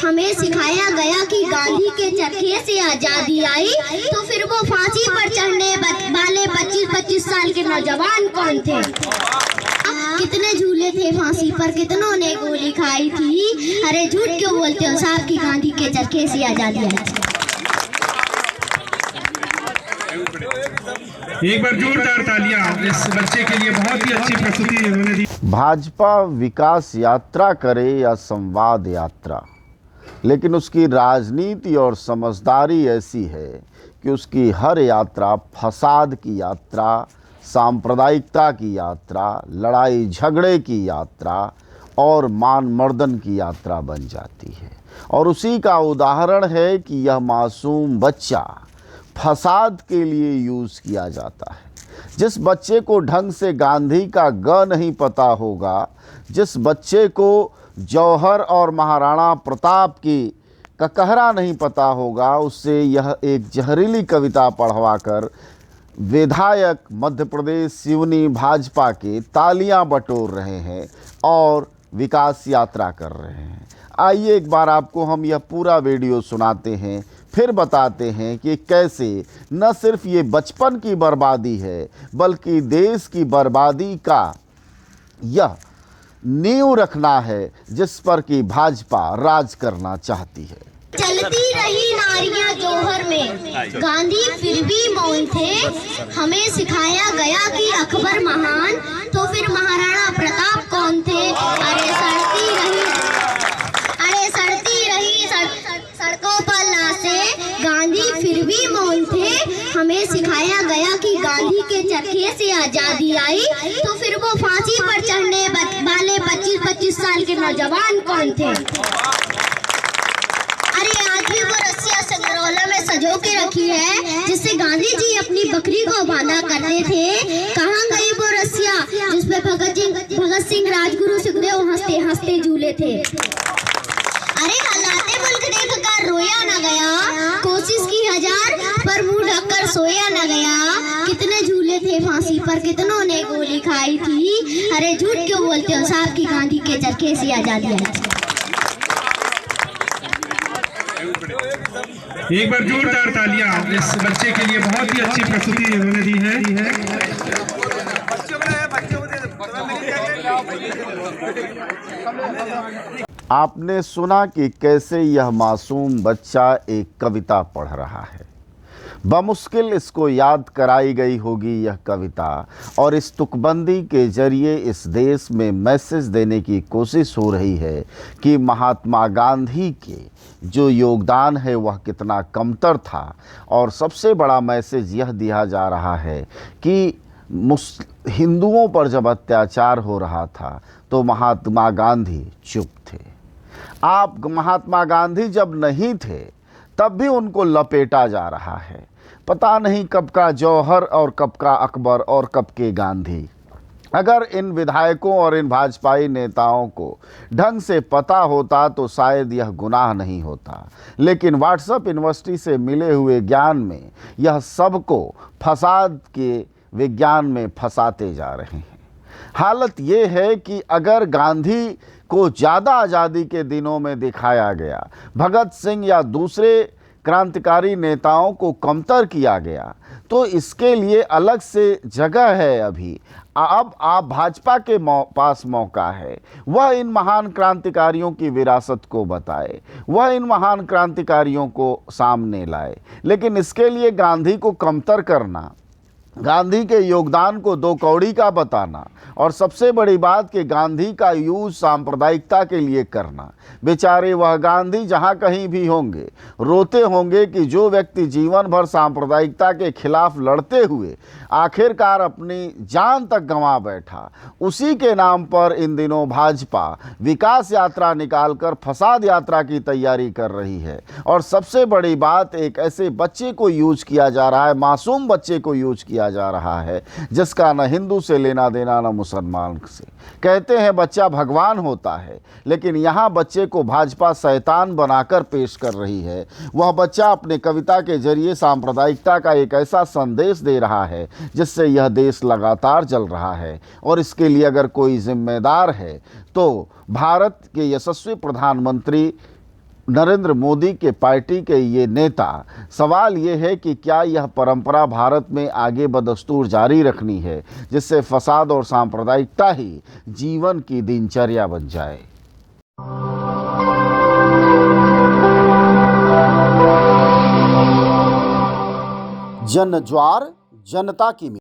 हमें सिखाया गया कि गांधी के चरखे से आजादी आई, तो फिर वो फांसी पर चढ़ने वाले 25-25 साल के नौजवान कौन थे? कितने झूले थे फांसी पर, कितनों ने गोली खाई थी? अरे झूठ क्यों बोलते हो साहब कि गांधी के चरखे से आजादी आई? एक बार जोरदार तालियां इस बच्चे के लिए, बहुत ही अच्छी प्रस्तुति उन्होंने दी। भाजपा विकास यात्रा करे या संवाद यात्रा, लेकिन उसकी राजनीति और समझदारी ऐसी है कि उसकी हर यात्रा फसाद की यात्रा, सांप्रदायिकता की यात्रा, लड़ाई झगड़े की यात्रा और मान मर्दन की यात्रा बन जाती है। और उसी का उदाहरण है कि यह मासूम बच्चा फसाद के लिए यूज़ किया जाता है। जिस बच्चे को ढंग से गांधी का ग नहीं पता होगा, जिस बच्चे को जौहर और महाराणा प्रताप की ककहरा नहीं पता होगा, उससे यह एक जहरीली कविता पढ़वाकर विधायक मध्य प्रदेश सिवनी भाजपा के तालियां बटोर रहे हैं और विकास यात्रा कर रहे हैं। आइए एक बार आपको हम यह पूरा वीडियो सुनाते हैं, फिर बताते हैं कि कैसे न सिर्फ ये बचपन की बर्बादी है, बल्कि देश की बर्बादी का यह नींव रखना है जिस पर कि भाजपा राज करना चाहती है। चलती रही नारियां जौहर में, गांधी फिर भी मौन थे। हमें सिखाया गया कि अकबर महान, तो फिर महाराणा प्रताप कौन थे? अरे सड़ती रही सड़कों पर लाशें, गांधी फिर भी मौन थे। हमें सिखाया गया कि गांधी के चरखे से आजादी आई, तो फिर वो फांसी पर चढ़ने वाले 25-25 साल के नौजवान कौन थे? अरे आज भी वो रस्सियां संग्रहालय में सजो के रखी है जिससे गांधी जी अपनी बकरी को बांधा करते थे। कहाँ गई वो रस्सियां जिसपे भगत सिंह राजगुरु सुखदेव हंसते हंसते झूले थे? अरे हलाते मुल्क देखकर रोया न गया, कोशिश की हजार पर मुंह ढककर सोया न गया। कितने झूले थे फांसी पर, कितनों ने गोली खाई थी? अरे झूठ क्यों बोलते हो साहब कि गांधी के चरखे से आजादी आई? एक बार जोरदार तालियां इस बच्चे के लिए, बहुत ही अच्छी प्रस्तुति उन्होंने दी है। आपने सुना कि कैसे यह मासूम बच्चा एक कविता पढ़ रहा है। बमुश्किल इसको याद कराई गई होगी यह कविता, और इस तुकबंदी के जरिए इस देश में मैसेज देने की कोशिश हो रही है कि महात्मा गांधी के जो योगदान है वह कितना कमतर था। और सबसे बड़ा मैसेज यह दिया जा रहा है कि हिंदुओं पर जब अत्याचार हो रहा था तो महात्मा गांधी चुप थे। आप महात्मा गांधी जब नहीं थे तब भी उनको लपेटा जा रहा है। पता नहीं कब का जौहर और कब का अकबर और कब के गांधी। अगर इन विधायकों और इन भाजपाई नेताओं को ढंग से पता होता तो शायद यह गुनाह नहीं होता, लेकिन व्हाट्सएप यूनिवर्सिटी से मिले हुए ज्ञान में यह सबको फसाद के विज्ञान में फंसाते जा रहे हैं। हालत ये है कि अगर गांधी को ज़्यादा आज़ादी के दिनों में दिखाया गया, भगत सिंह या दूसरे क्रांतिकारी नेताओं को कमतर किया गया, तो इसके लिए अलग से जगह है। अभी अब आप भाजपा के पास मौका है, वह इन महान क्रांतिकारियों की विरासत को बताए, वह इन महान क्रांतिकारियों को सामने लाए। लेकिन इसके लिए गांधी को कमतर करना, गांधी के योगदान को दो कौड़ी का बताना, और सबसे बड़ी बात कि गांधी का यूज़ सांप्रदायिकता के लिए करना। बेचारे वह गांधी जहाँ कहीं भी होंगे रोते होंगे कि जो व्यक्ति जीवन भर सांप्रदायिकता के खिलाफ लड़ते हुए आखिरकार अपनी जान तक गंवा बैठा, उसी के नाम पर इन दिनों भाजपा विकास यात्रा निकालकर फसाद यात्रा की तैयारी कर रही है। और सबसे बड़ी बात, एक ऐसे बच्चे को यूज किया जा रहा है, मासूम बच्चे को यूज किया जा रहा है जिसका न हिंदू से लेना देना न मुसलमान से। कहते हैं बच्चा भगवान होता है, लेकिन यहाँ बच्चे को भाजपा शैतान बनाकर पेश कर रही है। वह बच्चा अपने कविता के जरिए सांप्रदायिकता का एक ऐसा संदेश दे रहा है जिससे यह देश लगातार जल रहा है। और इसके लिए अगर कोई जिम्मेदार है तो भारत के यशस्वी प्रधानमंत्री नरेंद्र मोदी के पार्टी के ये नेता। सवाल ये है कि क्या यह परंपरा भारत में आगे बदस्तूर जारी रखनी है, जिससे फसाद और सांप्रदायिकता ही जीवन की दिनचर्या बन जाए। जन ज्वार जनता की